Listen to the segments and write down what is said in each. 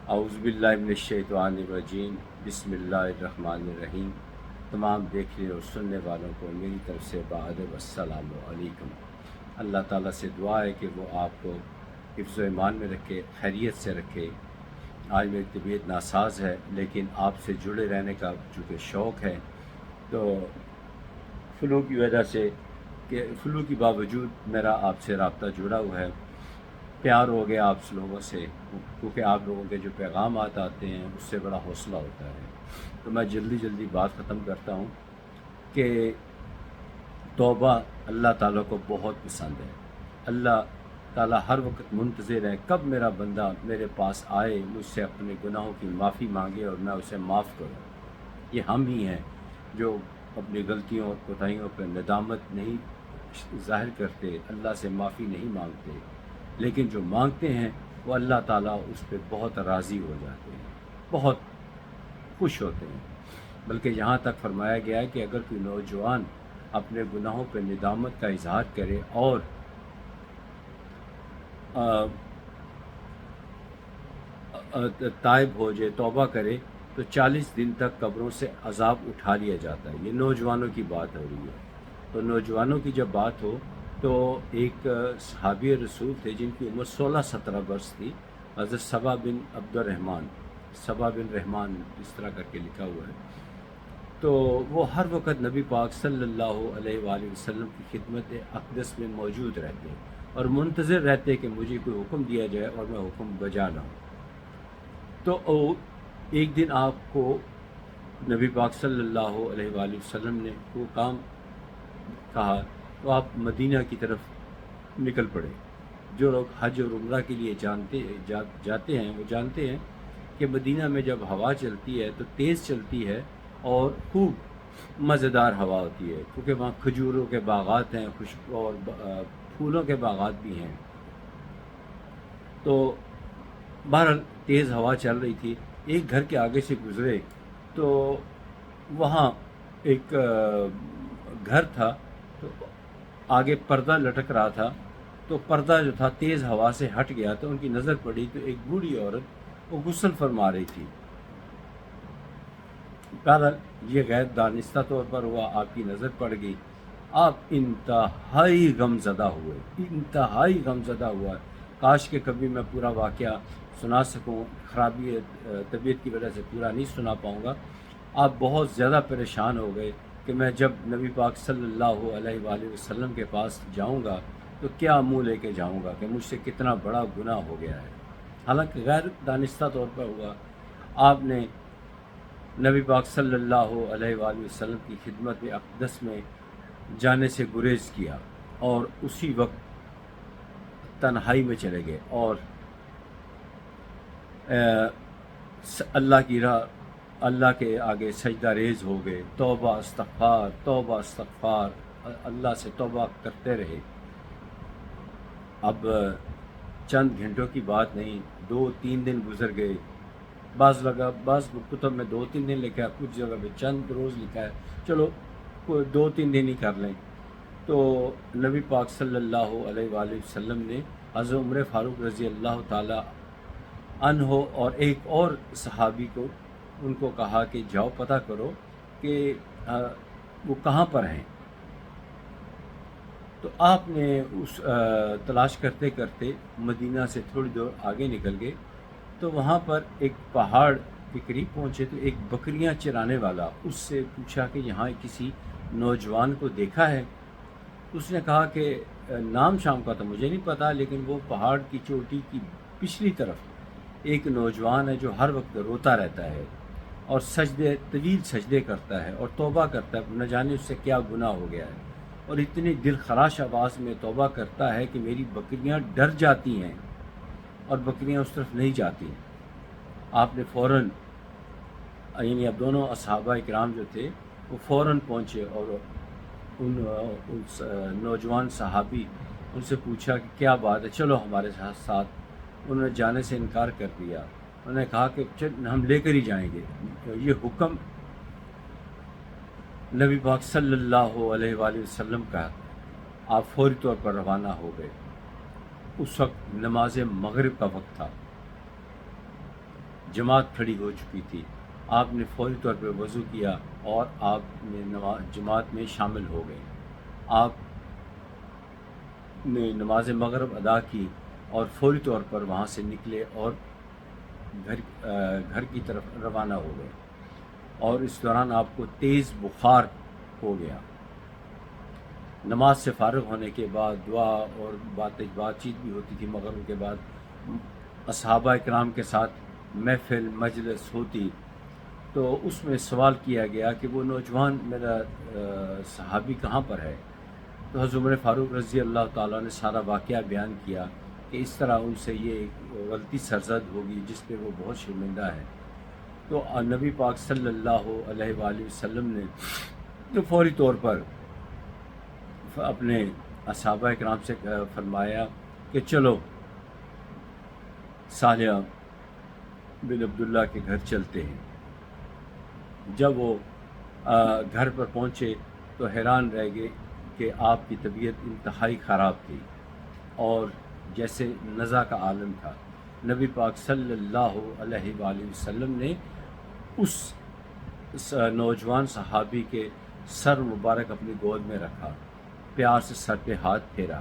اعوذ باللہ من الشیطان الرجیم، بسم اللہ الرحمن الرحیم۔ تمام دیکھنے اور سننے والوں کو میری طرف سے بادب السلام علیکم۔ اللہ تعالیٰ سے دعا ہے کہ وہ آپ کو حفظ و ایمان میں رکھے، خیریت سے رکھے۔ آج میری طبیعت ناساز ہے، لیکن آپ سے جڑے رہنے کا چونکہ شوق ہے، تو فلو کی وجہ سے کہ فلو کے باوجود میرا آپ سے رابطہ جڑا ہوا ہے۔ پیار ہو گیا آپ لوگوں سے، کیونکہ آپ لوگوں کے جو پیغامات آتے ہیں اس سے بڑا حوصلہ ہوتا ہے۔ تو میں جلدی بات ختم کرتا ہوں کہ توبہ اللہ تعالیٰ کو بہت پسند ہے۔ اللہ تعالیٰ ہر وقت منتظر ہے کب میرا بندہ میرے پاس آئے، مجھ سے اپنے گناہوں کی معافی مانگے اور میں اسے معاف کروں۔ یہ ہم ہی ہیں جو اپنی غلطیوں اور کوتاہیوں پر ندامت نہیں ظاہر کرتے، اللہ سے معافی نہیں مانگتے، لیکن جو مانگتے ہیں وہ اللہ تعالیٰ اس پہ بہت راضی ہو جاتے ہیں، بہت خوش ہوتے ہیں۔ بلکہ یہاں تک فرمایا گیا ہے کہ اگر کوئی نوجوان اپنے گناہوں پہ ندامت کا اظہار کرے اور تائب ہو جائے، توبہ کرے، تو 40 دن تک قبروں سے عذاب اٹھا لیا جاتا ہے۔ یہ نوجوانوں کی بات ہو رہی ہے۔ تو نوجوانوں کی جب بات ہو تو ایک صحابی رسول تھے جن کی عمر 16-17 برس تھی، حضرت صبا بن عبد الرحمن، صبا بن رحمان اس طرح کر کے لکھا ہوا ہے۔ تو وہ ہر وقت نبی پاک صلی اللہ علیہ وآلہ وسلم کی خدمت اقدس میں موجود رہتے اور منتظر رہتے کہ مجھے کوئی حکم دیا جائے اور میں حکم بجا لاؤں۔ تو ایک دن آپ کو نبی پاک صلی اللہ علیہ وآلہ وسلم نے وہ کام کہا تو آپ مدینہ کی طرف نکل پڑے۔ جو لوگ حج اور عمرہ کے لیے جاتے ہیں وہ جانتے ہیں کہ مدینہ میں جب ہوا چلتی ہے تو تیز چلتی ہے اور خوب مزیدار ہوا ہوتی ہے، کیونکہ وہاں کھجوروں کے باغات ہیں، خوشبو اور پھولوں کے باغات بھی ہیں۔ تو بہرحال تیز ہوا چل رہی تھی، ایک گھر کے آگے سے گزرے تو وہاں ایک گھر تھا، تو آگے پردہ لٹک رہا تھا، تو پردہ جو تھا تیز ہوا سے ہٹ گیا تو ان کی نظر پڑی تو ایک بوڑھی عورت وہ غسل فرما رہی تھی۔ بہرحال یہ غیر دانستہ طور پر ہوا، آپ کی نظر پڑ گئی، آپ انتہائی غم زدہ ہوا۔ کاش کہ کبھی میں پورا واقعہ سنا سکوں، خرابی طبیعت کی وجہ سے پورا نہیں سنا پاؤں گا۔ آپ بہت زیادہ پریشان ہو گئے کہ میں جب نبی پاک صلی اللہ علیہ وآلہ وسلم کے پاس جاؤں گا تو کیا منہ لے کے جاؤں گا کہ مجھ سے کتنا بڑا گناہ ہو گیا ہے۔ حالانکہ غیر دانستہ طور پر ہوا، آپ نے نبی پاک صلی اللہ علیہ وآلہ وسلم کی خدمت اقدس میں جانے سے گریز کیا اور اسی وقت تنہائی میں چلے گئے اور اللہ کی راہ، اللہ کے آگے سجدہ ریز ہو گئے، توبہ استغفار اللہ سے توبہ کرتے رہے۔ اب چند گھنٹوں کی بات نہیں، 2-3 دن گزر گئے۔ بعض کتب میں 2-3 دن لکھا ہے، کچھ جگہ میں چند روز لکھا ہے، چلو 2-3 دن ہی کر لیں۔ تو نبی پاک صلی اللہ علیہ وآلہ وسلم نے حضرت عمر فاروق رضی اللہ تعالی عنہ اور ایک اور صحابی کو ان کو کہا کہ جاؤ پتہ کرو کہ وہ کہاں پر ہیں۔ تو آپ نے اس تلاش کرتے کرتے مدینہ سے تھوڑی دور آگے نکل گئے، تو وہاں پر ایک پہاڑ کے قریب پہنچے تو ایک بکریاں چرانے والا اس سے پوچھا کہ یہاں کسی نوجوان کو دیکھا ہے؟ اس نے کہا کہ نام شام کا تو مجھے نہیں پتا، لیکن وہ پہاڑ کی چوٹی کی پچھلی طرف ایک نوجوان ہے جو ہر وقت روتا رہتا ہے اور طویل سجدے کرتا ہے اور توبہ کرتا ہے، نہ جانے اس سے کیا گناہ ہو گیا ہے، اور اتنی دل خراش آواز میں توبہ کرتا ہے کہ میری بکریاں ڈر جاتی ہیں اور بکریاں اس طرف نہیں جاتی۔ آپ نے فوراً، یعنی اب دونوں اصحابہ اکرام جو تھے وہ فوراً پہنچے اور ان نوجوان صحابی ان سے پوچھا کہ کیا بات ہے، چلو ہمارے ساتھ۔ انہوں نے جانے سے انکار کر دیا۔ انہوں نے کہا کہ ہم لے کر ہی جائیں گے۔ یہ حکم نبی پاک صلی اللہ علیہ وآلہ وسلم کا، آپ فوری طور پر روانہ ہو گئے۔ اس وقت نماز مغرب کا وقت تھا۔ جماعت کھڑی ہو چکی تھی، آپ نے فوری طور پہ وضو کیا اور آپ نے جماعت میں شامل ہو گئے۔ آپ نے نماز مغرب ادا کی اور فوری طور پر وہاں سے نکلے اور گھر کی طرف روانہ ہو گئے، اور اس دوران آپ کو تیز بخار ہو گیا۔ نماز سے فارغ ہونے کے بعد دعا اور بات چیت بھی ہوتی تھی، مغرب کے بعد اصحابہ اکرام کے ساتھ محفل مجلس ہوتی، تو اس میں سوال کیا گیا کہ وہ نوجوان میرا صحابی کہاں پر ہے؟ تو حضرت عمر فاروق رضی اللہ تعالیٰ نے سارا واقعہ بیان کیا کہ اس طرح ان سے یہ غلطی سرزد ہوگی جس پہ وہ بہت شرمندہ ہے۔ تو نبی پاک صلی اللہ علیہ وآلہ وسلم نے تو فوری طور پر اپنے اصحابہ اکرام سے فرمایا کہ چلو صالح بن عبداللہ کے گھر چلتے ہیں۔ جب وہ گھر پر پہنچے تو حیران رہ گئے کہ آپ کی طبیعت انتہائی خراب تھی اور جیسے نزع کا عالم تھا۔ نبی پاک صلی اللہ علیہ وآلہ وسلم نے اس نوجوان صحابی کے سر مبارک اپنی گود میں رکھا، پیار سے سر پہ ہاتھ پھیرا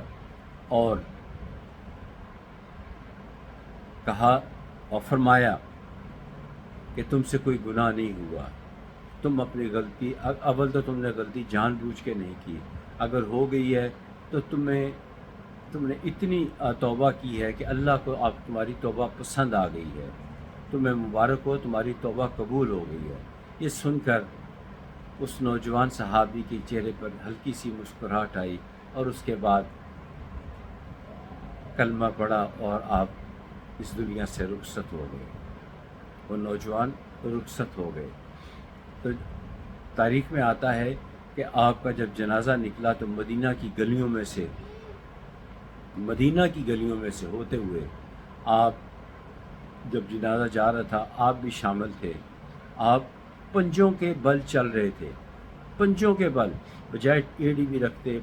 اور کہا اور فرمایا کہ تم سے کوئی گناہ نہیں ہوا، تم اپنی غلطی اول تو تم نے غلطی جان بوجھ کے نہیں کی، اگر ہو گئی ہے تو تم نے اتنی توبہ کی ہے کہ اللہ کو تمہاری توبہ پسند آ گئی ہے، تمہیں مبارک ہو، تمہاری توبہ قبول ہو گئی ہے۔ یہ سن کر اس نوجوان صحابی کے چہرے پر ہلکی سی مسکراہٹ آئی اور اس کے بعد کلمہ پڑھا اور آپ اس دنیا سے رخصت ہو گئے، وہ نوجوان رخصت ہو گئے۔ تو تاریخ میں آتا ہے کہ آپ کا جب جنازہ نکلا تو مدینہ کی گلیوں میں سے ہوتے ہوئے آپ جب جنازہ جا رہا تھا، آپ بھی شامل تھے۔ آپ پنجوں کے بل چل رہے تھے، پنجوں کے بل، بجائے ایڑی بھی رکھتے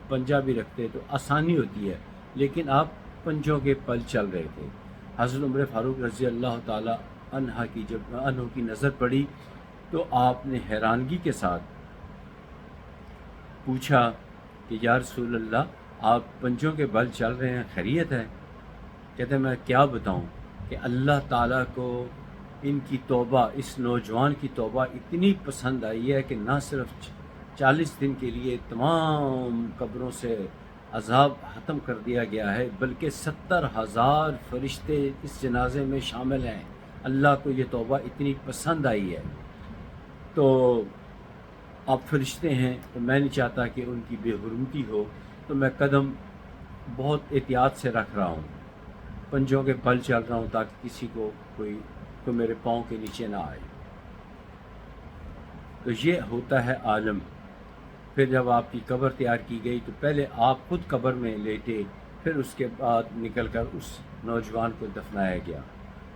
پنجہ بھی رکھتے تو آسانی ہوتی ہے، لیکن آپ پنجوں کے بل چل رہے تھے۔ حضرت عمر فاروق رضی اللہ تعالی عنہ کی نظر پڑی تو آپ نے حیرانگی کے ساتھ پوچھا کہ یا رسول اللہ، آپ پنجوں کے بل چل رہے ہیں، خیریت ہے؟ کہتے ہیں میں کیا بتاؤں کہ اللہ تعالیٰ کو ان کی توبہ، اس نوجوان کی توبہ اتنی پسند آئی ہے کہ نہ صرف 40 دن کے لیے تمام قبروں سے عذاب ختم کر دیا گیا ہے، بلکہ 70,000 فرشتے اس جنازے میں شامل ہیں۔ اللہ کو یہ توبہ اتنی پسند آئی ہے۔ تو آپ فرشتے ہیں تو میں نہیں چاہتا کہ ان کی بے حرمتی ہو، تو میں قدم بہت احتیاط سے رکھ رہا ہوں، پنجوں کے بل چل رہا ہوں تاکہ کسی کو کوئی میرے پاؤں کے نیچے نہ آئے۔ تو یہ ہوتا ہے عالم۔ پھر جب آپ کی قبر تیار کی گئی تو پہلے آپ خود قبر میں لیٹے، پھر اس کے بعد نکل کر اس نوجوان کو دفنایا گیا۔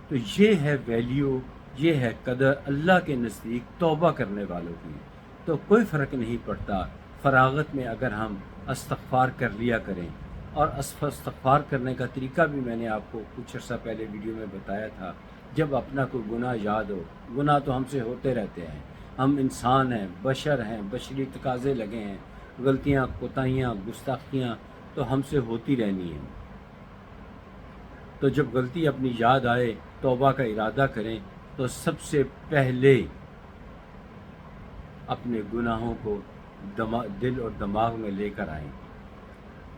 تو یہ ہے ویلیو، یہ ہے قدر اللہ کے نزدیک توبہ کرنے والوں کی۔ تو کوئی فرق نہیں پڑتا، فراغت میں اگر ہم استغفار کر لیا کریں، اور استغفار کرنے کا طریقہ بھی میں نے آپ کو کچھ عرصہ پہلے ویڈیو میں بتایا تھا۔ جب اپنا کوئی گناہ یاد ہو، گناہ تو ہم سے ہوتے رہتے ہیں، ہم انسان ہیں، بشر ہیں، بشری تقاضے لگے ہیں، غلطیاں، کوتاہیاں، گستاخیاں تو ہم سے ہوتی رہنی ہیں۔ تو جب غلطی اپنی یاد آئے، توبہ کا ارادہ کریں تو سب سے پہلے اپنے گناہوں کو دل اور دماغ میں لے کر آئیں،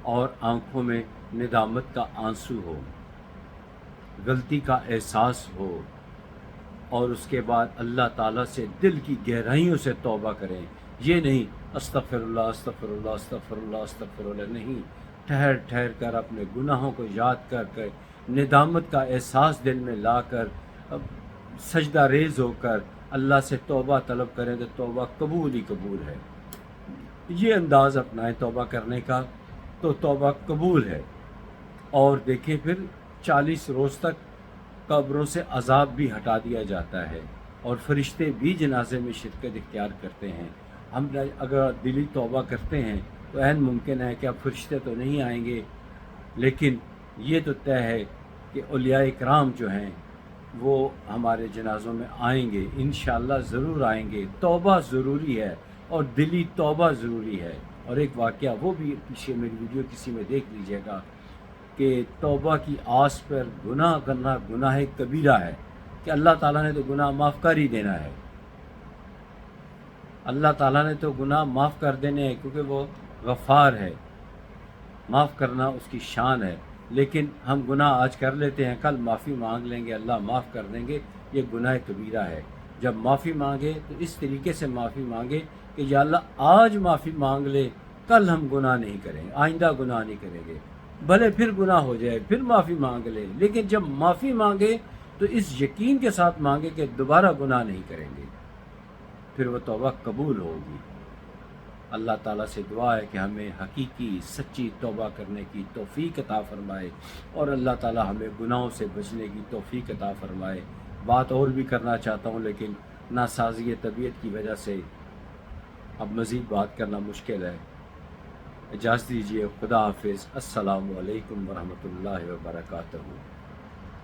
اور آنکھوں میں ندامت کا آنسو ہو، غلطی کا احساس ہو، اور اس کے بعد اللہ تعالیٰ سے دل کی گہرائیوں سے توبہ کریں۔ یہ نہیں استغفر اللہ استغفر اللہ استغفر اللہ استغفر اللہ، نہیں، ٹھہر ٹھہر کر اپنے گناہوں کو یاد کر کر ندامت کا احساس دل میں لا کر سجدہ ریز ہو کر اللہ سے توبہ طلب کریں تو توبہ قبول ہی قبول ہے۔ یہ انداز اپنائیں توبہ کرنے کا تو توبہ قبول ہے۔ اور دیکھیں پھر 40 روز تک قبروں سے عذاب بھی ہٹا دیا جاتا ہے، اور فرشتے بھی جنازے میں شرکت اختیار کرتے ہیں۔ ہم اگر دلی توبہ کرتے ہیں تو عین ممکن ہے کہ اب فرشتے تو نہیں آئیں گے، لیکن یہ تو طے ہے کہ اولیاء کرام جو ہیں وہ ہمارے جنازوں میں آئیں گے، انشاءاللہ ضرور آئیں گے۔ توبہ ضروری ہے اور دلی توبہ ضروری ہے۔ اور ایک واقعہ وہ بھی پیچھے میری ویڈیو کسی میں دیکھ لیجئے گا کہ توبہ کی آس پر گناہ کرنا گناہ کبیرہ ہے، کہ اللہ تعالیٰ نے تو گناہ معاف کر ہی دینا ہے، اللہ تعالیٰ نے تو گناہ معاف کر دینے ہیں، کیونکہ وہ غفار ہے، معاف کرنا اس کی شان ہے۔ لیکن ہم گناہ آج کر لیتے ہیں، کل معافی مانگ لیں گے، اللہ معاف کر دیں گے، یہ گناہ کبیرہ ہے۔ جب معافی مانگے تو اس طریقے سے معافی مانگے کہ یا اللہ آج معافی مانگ لے، کل ہم گناہ نہیں کریں گے، آئندہ گناہ نہیں کریں گے، بھلے پھر گناہ ہو جائے پھر معافی مانگ لے، لیکن جب معافی مانگے تو اس یقین کے ساتھ مانگے کہ دوبارہ گناہ نہیں کریں گے، پھر وہ توبہ قبول ہوگی۔ اللہ تعالیٰ سے دعا ہے کہ ہمیں حقیقی سچی توبہ کرنے کی توفیق عطا فرمائے، اور اللہ تعالیٰ ہمیں گناہوں سے بچنے کی توفیق عطا فرمائے۔ بات اور بھی کرنا چاہتا ہوں لیکن ناسازی طبیعت کی وجہ سے اب مزید بات کرنا مشکل ہے۔ اجازت دیجیے، خدا حافظ، السلام علیکم ورحمۃ اللہ وبرکاتہ۔